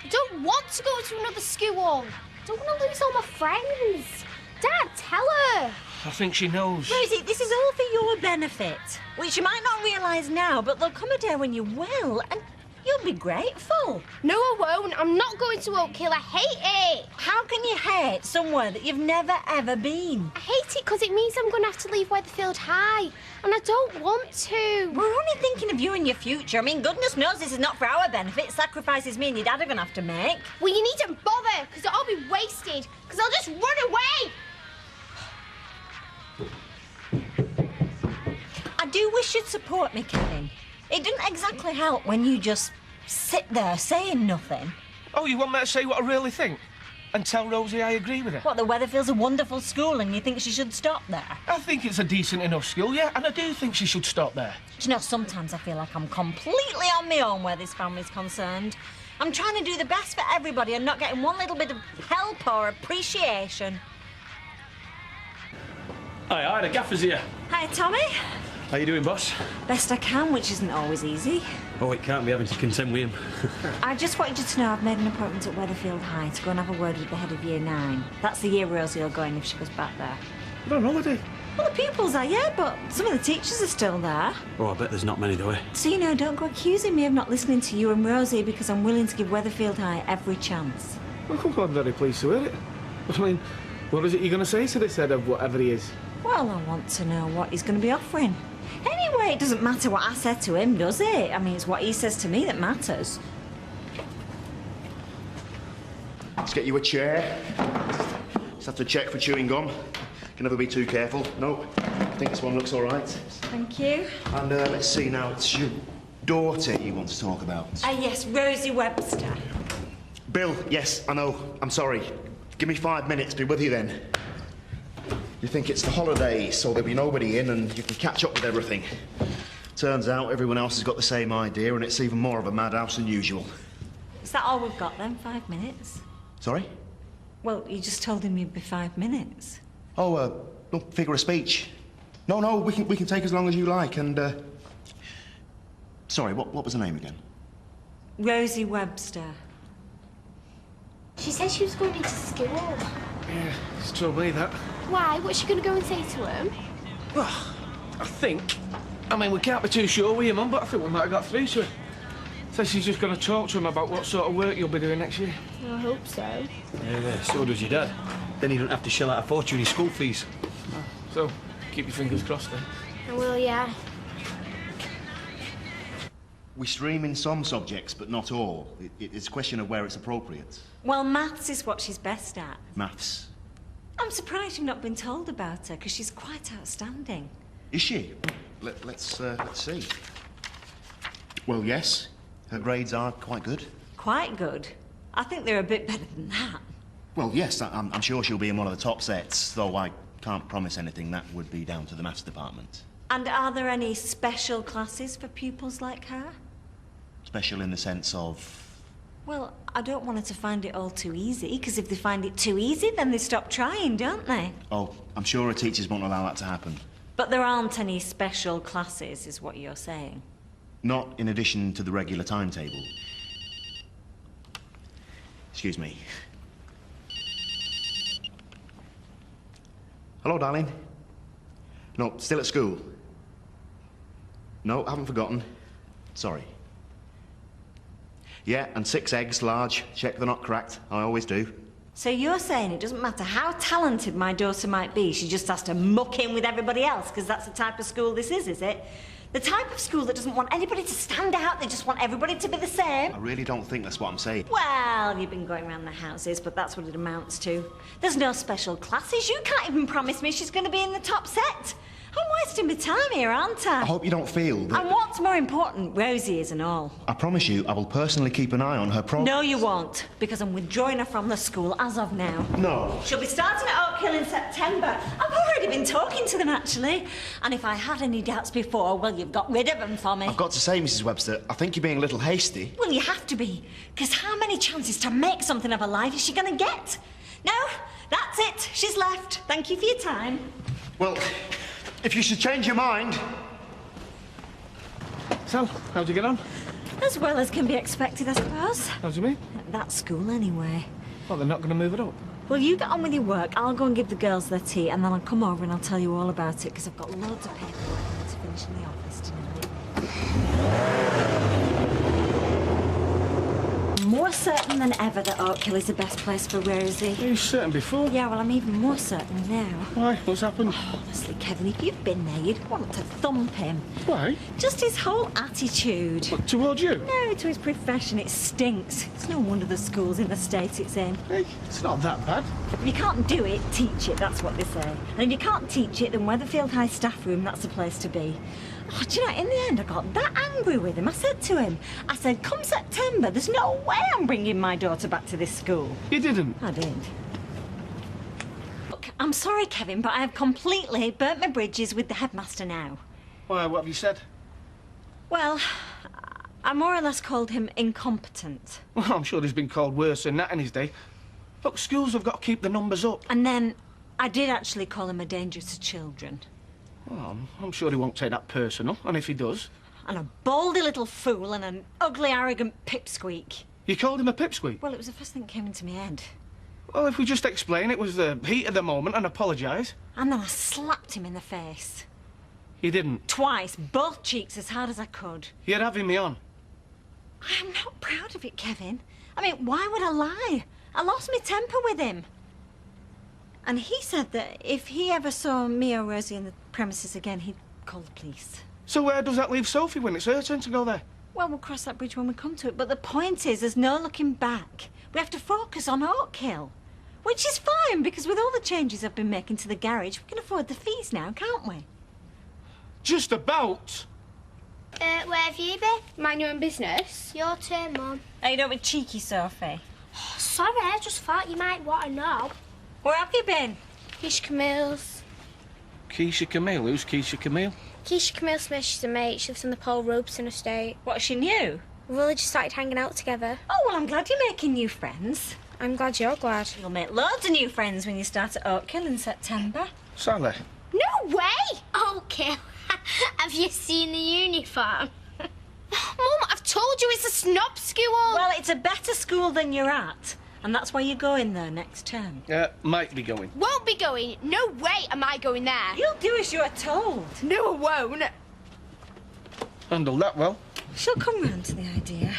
I don't want to go to another school. I don't want to lose all my friends. Dad, tell her. I think she knows. Rosie, this is all for your benefit, which you might not realise now, but there'll come a day when you will, and you'll be grateful. No, I won't. I'm not going to Oak Hill. I hate it. How can you hate somewhere that you've never, ever been? I hate it because it means I'm going to have to leave Weatherfield High, and I don't want to. We're only thinking of you and your future. I mean, goodness knows this is not for our benefit. Sacrifices me and your dad are going to have to make. Well, you needn't bother, because it'll all be wasted, because I'll just run away. I do wish you'd support me, Kevin. It doesn't exactly help when you just sit there saying nothing. Oh, you want me to say what I really think? And tell Rosie I agree with her? What, the Weatherfield's a wonderful school and you think she should stop there? I think it's a decent enough school, yeah, and I do think she should stop there. Do you know, sometimes I feel like I'm completely on my own where this family's concerned. I'm trying to do the best for everybody and not getting one little bit of help or appreciation. Hi, the gaffer's here. Hi, Tommy. How you doing, boss? Best I can, which isn't always easy. Oh, it can't be having to contend with him. I just wanted you to know I've made an appointment at Weatherfield High to go and have a word with the head of Year 9. That's the year Rosie will go in if she goes back there. You're on holiday? Well, the pupils are, yeah, but some of the teachers are still there. Oh, I bet there's not many, though, eh? So, you know, don't go accusing me of not listening to you and Rosie because I'm willing to give Weatherfield High every chance. Well, I'm very pleased to hear it. I mean, what is it you're going to say to this head of whatever he is? Well, I want to know what he's going to be offering. Anyway, it doesn't matter what I said to him, does it? I mean, it's what he says to me that matters. Let's get you a chair. Just have to check for chewing gum. Can never be too careful. No, I think this one looks all right. Thank you. And let's see now, it's your daughter you want to talk about. Yes, Rosie Webster. Bill, yes, I know. I'm sorry. Give me 5 minutes, be with you then. You think it's the holidays, so there'll be nobody in and you can catch up with everything. Turns out everyone else has got the same idea and it's even more of a madhouse than usual. Is that all we've got then, 5 minutes? Sorry? Well, you just told him you'd be 5 minutes. Oh, no, figure of speech. No, we can take as long as you like and, Sorry, what was her name again? Rosie Webster. She said she was going into school. Yeah, it's trouble, that. Why? What's she going to go and say to him? Well, I think... I mean, we can't be too sure with you, Mum, but I think we might have got through to her. Says she's just going to talk to him about what sort of work you'll be doing next year. I hope so. Yeah, so does your dad. Then you don't have to shell out a fortune in school fees. So, keep your fingers crossed then. I will, yeah. We stream in some subjects, but not all. It's a question of where it's appropriate. Well, maths is what she's best at. Maths. I'm surprised you've not been told about her, because she's quite outstanding. Is she? Let's see. Well, yes. Her grades are quite good. Quite good? I think they're a bit better than that. Well, yes, I'm sure she'll be in one of the top sets, though I can't promise anything. That would be down to the maths department. And are there any special classes for pupils like her? Special in the sense of... Well, I don't want her to find it all too easy, because if they find it too easy, then they stop trying, don't they? Oh, I'm sure her teachers won't allow that to happen. But there aren't any special classes, is what you're saying? Not in addition to the regular timetable. Excuse me. Hello, darling. No, still at school. No, haven't forgotten. Sorry. Yeah, and 6 eggs, large. Check they're not cracked. I always do. So you're saying it doesn't matter how talented my daughter might be, she just has to muck in with everybody else, because that's the type of school this is it? The type of school that doesn't want anybody to stand out, they just want everybody to be the same? I really don't think that's what I'm saying. Well, you've been going around the houses, but that's what it amounts to. There's no special classes. You can't even promise me she's going to be in the top set. I'm wasting my time here, aren't I? I hope you don't feel that... And what's more important, Rosie is and all. I promise you, I will personally keep an eye on her progress. No, you won't, because I'm withdrawing her from the school as of now. No. She'll be starting at Oak Hill in September. I've already been talking to them, actually. And if I had any doubts before, well, you've got rid of them for me. I've got to say, Mrs. Webster, I think you're being a little hasty. Well, you have to be, because how many chances to make something of her life is she going to get? No, that's it. She's left. Thank you for your time. Well... if you should change your mind... So, how'd you get on? As well as can be expected, I suppose. How do you mean? At that school, anyway. Well, they're not going to move it up. Well, you get on with your work. I'll go and give the girls their tea, and then I'll come over and I'll tell you all about it, because I've got loads of paperwork I need to finish in the office tonight. More certain than ever that Oak Hill is the best place for Rosie. You were certain before? Yeah, well, I'm even more certain now. Why? What's happened? Honestly, Kevin, if you'd been there, you'd want to thump him. Why? Just his whole attitude. What, towards you? No, to his profession, it stinks. It's no wonder the school's in the state it's in. Hey, it's not that bad. If you can't do it, teach it, that's what they say. And if you can't teach it, then Weatherfield High staff room, that's the place to be. Oh, do you know, in the end, I got that angry with him. I said to him, come September, there's no way I'm bringing my daughter back to this school. You didn't? I did. Look, I'm sorry, Kevin, but I have completely burnt my bridges with the headmaster now. Why, what have you said? Well, I more or less called him incompetent. Well, I'm sure he's been called worse than that in his day. Look, schools have got to keep the numbers up. And then I did actually call him a danger to children. Well, I'm sure he won't take that personal, and if he does... And a baldy little fool and an ugly, arrogant pipsqueak. You called him a pipsqueak? Well, it was the first thing that came into my head. Well, if we just explain it was the heat of the moment and apologise. And then I slapped him in the face. You didn't? Twice, both cheeks as hard as I could. You're having me on. I am not proud of it, Kevin. I mean, why would I lie? I lost my temper with him. And he said that if he ever saw me or Rosie in the premises again, he'd call the police. So where does that leave Sophie when it's her turn to go there? Well, we'll cross that bridge when we come to it. But the point is, there's no looking back. We have to focus on Oak Hill. Which is fine, because with all the changes I've been making to the garage, we can afford the fees now, can't we? Just about. Where have you been? Mind your own business. Your turn, Mum. Oh, you don't be cheeky, Sophie. Sorry, I just thought you might want to know. Where have you been? Keisha Camille's. Keisha Camille? Who's Keisha Camille? Keisha Camille Smith, she's a mate. She lives on the Paul Robeson estate. What, she knew? We've only just started hanging out together. Oh, well, I'm glad you're making new friends. I'm glad you're glad. You'll make loads of new friends when you start at Oak Hill in September. Sally. No way! Okay. Have you seen the uniform? Mum, I've told you it's a snob school. Well, it's a better school than you're at. And that's why you're going there next term. Might be going. Won't be going. No way am I going there. You'll do as you're told. No, I won't. Handled that well. She'll come round to the idea.